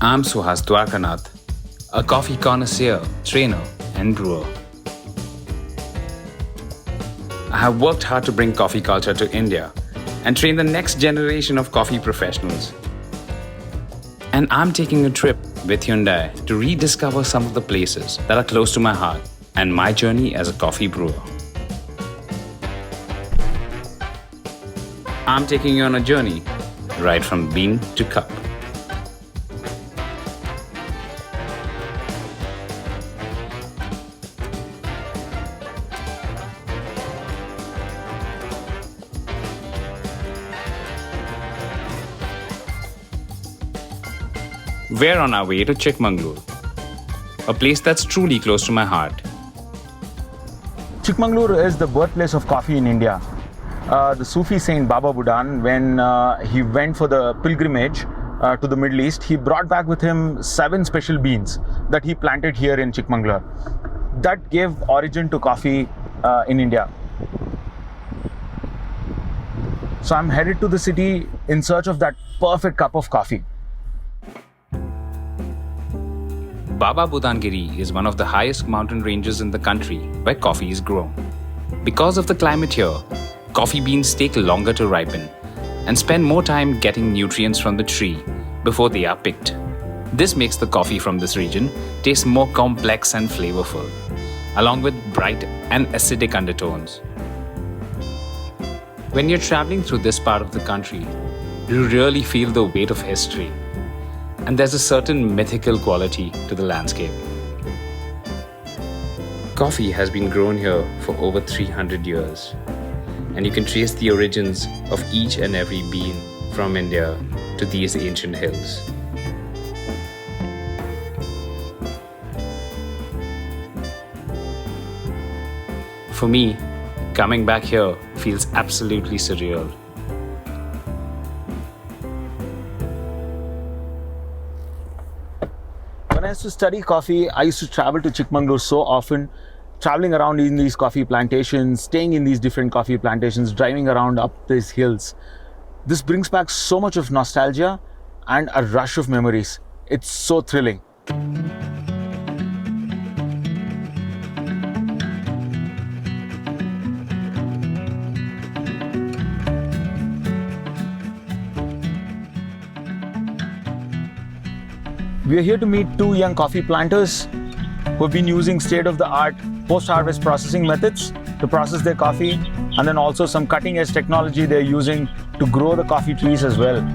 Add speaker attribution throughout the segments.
Speaker 1: I'm Suhas Dwarkanath, a coffee connoisseur, trainer, and brewer. I have worked hard to bring coffee culture to India and train the next generation of coffee professionals. And I'm taking a trip with Hyundai to rediscover some of the places that are close to my heart and my journey as a coffee brewer. I'm taking you on a journey right from bean to cup. We're on our way to Chikkamagaluru, a place that's truly close to my heart.
Speaker 2: Chikkamagaluru is the birthplace of coffee in India. The Sufi saint Baba Budan, when he went for the pilgrimage to the Middle East, he brought back with him 7 special beans that he planted here in Chikkamagaluru. That gave origin to coffee in India. So I'm headed to the city in search of that perfect cup of coffee.
Speaker 1: Baba Budangiri is one of the highest mountain ranges in the country where coffee is grown. Because of the climate here, coffee beans take longer to ripen and spend more time getting nutrients from the tree before they are picked. This makes the coffee from this region taste more complex and flavorful, along with bright and acidic undertones. When you're traveling through this part of the country, you really feel the weight of history. And there's a certain mythical quality to the landscape. Coffee has been grown here for over 300 years, and you can trace the origins of each and every bean from India to these ancient hills. For me, coming back here feels absolutely surreal.
Speaker 2: When I used to study coffee, I used to travel to Chikkamagaluru so often, traveling around in these coffee plantations, staying in these different coffee plantations, driving around up these hills. This brings back so much of nostalgia and a rush of memories. It's so thrilling. We are here to meet 2 young coffee planters who have been using state-of-the-art post-harvest processing methods to process their coffee, and then also some cutting-edge technology they're using to grow the coffee trees as well.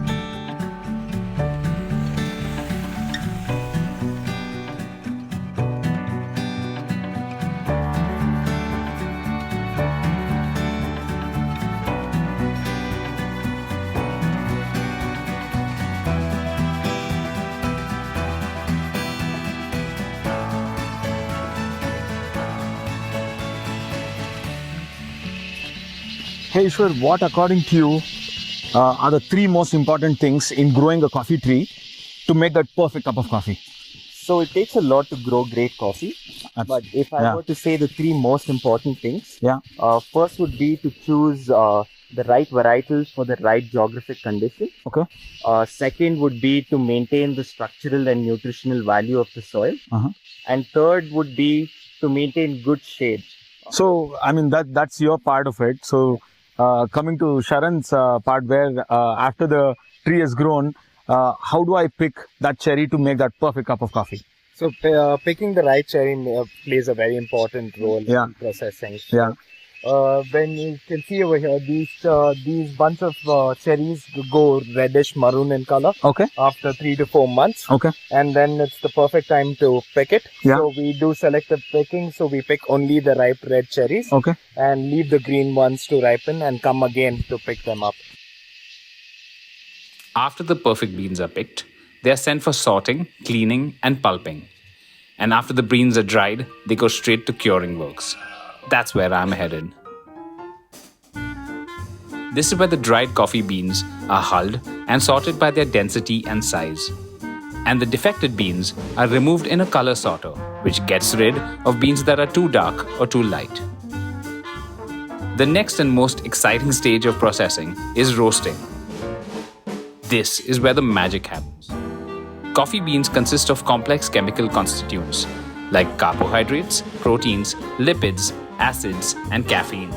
Speaker 2: Hey Ishwar, what according to you are the 3 most important things in growing a coffee tree to make that perfect cup of coffee?
Speaker 3: So it takes a lot to grow great coffee. But if I were to say the 3 most important things, first would be to choose the right varietals for the right geographic condition.
Speaker 2: Okay.
Speaker 3: Second would be to maintain the structural and nutritional value of the soil. And third would be to maintain good shade.
Speaker 2: So, I mean, that's your part of it. So, coming to Sharan's part where after the tree has grown, how do I pick that cherry to make that perfect cup of coffee?
Speaker 4: So picking the right cherry plays a very important role in processing. So, when you can see over here, these bunch of cherries go reddish maroon in color.
Speaker 2: Okay.
Speaker 4: After 3 to 4 months.
Speaker 2: Okay.
Speaker 4: And then it's the perfect time to pick it.
Speaker 2: Yeah.
Speaker 4: So we do selective picking. So we pick only the ripe red cherries.
Speaker 2: Okay.
Speaker 4: And leave the green ones to ripen and come again to pick them up.
Speaker 1: After the perfect beans are picked, they are sent for sorting, cleaning, and pulping. And after the beans are dried, they go straight to curing works. That's where I'm headed. This is where the dried coffee beans are hulled and sorted by their density and size. And the defected beans are removed in a color sorter, which gets rid of beans that are too dark or too light. The next and most exciting stage of processing is roasting. This is where the magic happens. Coffee beans consist of complex chemical constituents like carbohydrates, proteins, lipids, acids, and caffeine.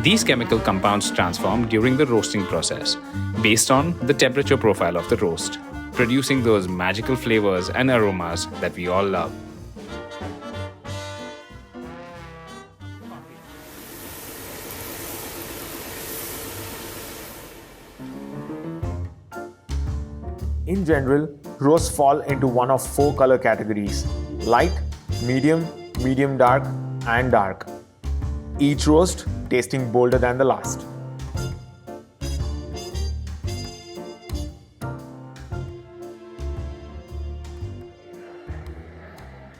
Speaker 1: These chemical compounds transform during the roasting process based on the temperature profile of the roast, producing those magical flavors and aromas that we all love.
Speaker 2: In general, roasts fall into one of 4 color categories: light, medium, medium dark, and dark. Each roast tasting bolder than the last.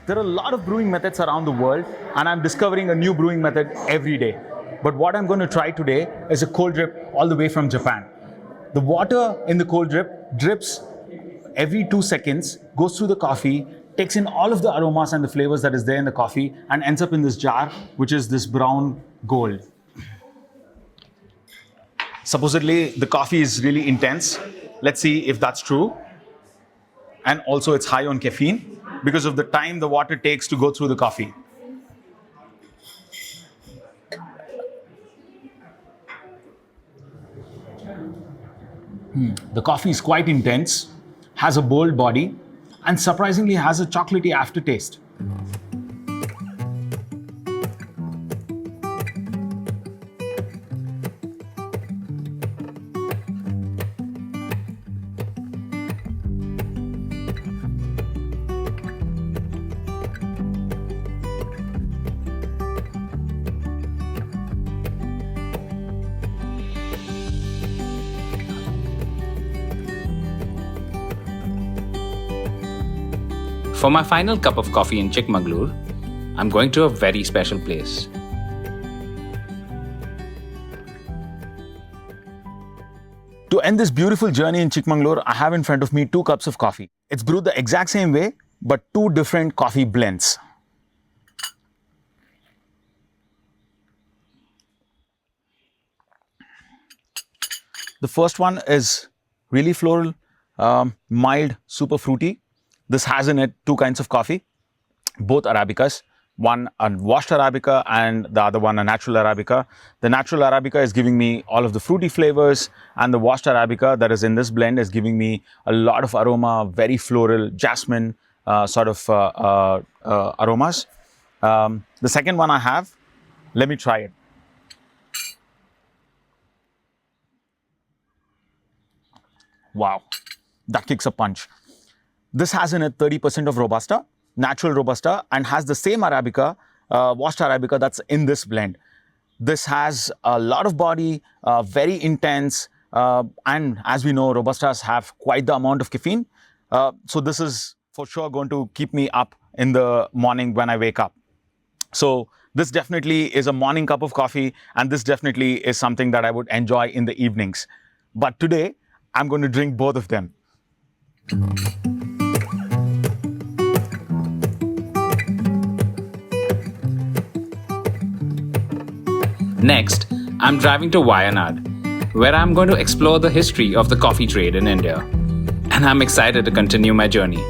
Speaker 2: There are a lot of brewing methods around the world, and I'm discovering a new brewing method every day. But what I'm going to try today is a cold drip all the way from Japan. The water in the cold drip drips every 2 seconds, goes through the coffee, takes in all of the aromas and the flavors that is there in the coffee, and ends up in this jar, which is this brown gold. Supposedly, the coffee is really intense. Let's see if that's true. And also, it's high on caffeine because of the time the water takes to go through the coffee. The coffee is quite intense, has a bold body, and surprisingly has a chocolatey aftertaste.
Speaker 1: For my final cup of coffee in Chikkamagaluru, I'm going to a very special place.
Speaker 2: To end this beautiful journey in Chikkamagaluru, I have in front of me 2 cups of coffee. It's brewed the exact same way, but 2 different coffee blends. The first one is really floral, mild, super fruity. This has in it 2 kinds of coffee, both Arabicas, one a washed Arabica and the other one a natural Arabica. The natural Arabica is giving me all of the fruity flavors, and the washed Arabica that is in this blend is giving me a lot of aroma, very floral, jasmine aromas. The second one I have, let me try it. Wow, that kicks a punch. This has in it 30% of Robusta, natural Robusta, and has the same Arabica, washed Arabica that's in this blend. This has a lot of body, very intense, and as we know, Robustas have quite the amount of caffeine. So this is for sure going to keep me up in the morning when I wake up. So this definitely is a morning cup of coffee, and this definitely is something that I would enjoy in the evenings. But today, I'm going to drink both of them.
Speaker 1: Next, I'm driving to Wayanad, where I'm going to explore the history of the coffee trade in India. And I'm excited to continue my journey.